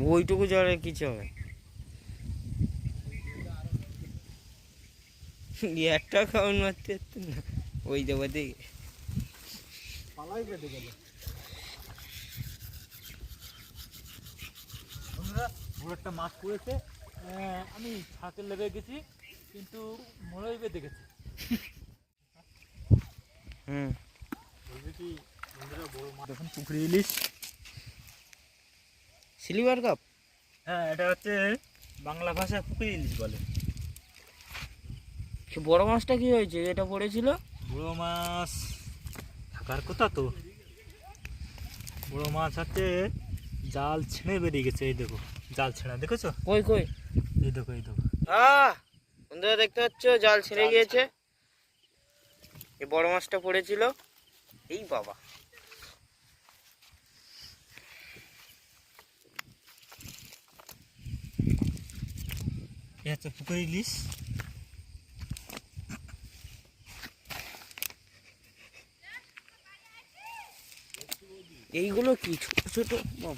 ওইটুকু জলে কিছু হবে একটা খাওয়ান মারতে পারতেন না ওই দেবো দেখে পালাই কেটে গেল। বন্ধুরা বড় একটা মাছ পড়েছে, আমি ছাঁকে লেগে গেছি কিন্তু মনে বেঁধে গেছে। হুম বলছি কি বন্ধুরা, বড় মাছ দেখুন, পুকুরে ইলিশ। সিলভার কাপ হ্যাঁ, এটা হচ্ছে বাংলা ভাষায় পুকুরে ইলিশ বলে। সে বড় মাছটা কি হয়েছে এটা পড়েছিল? বড় মাছ থাকার কথা তো। বড় মাছ হচ্ছে জাল ছেড়ে বেরিয়ে গেছে। এই দেখো জাল ছেঁড়া, দেখেছো? কই কই এই দেখো, এই দেখো। বন্ধুরা দেখতে পাচ্ছ জাল ছেড়ে গিয়েছে। এই বড় মাছটা পড়েছিল। এই বাবা, এই হচ্ছে পুকুরে ইলিশ। এইগুলো কি ছোট ছোট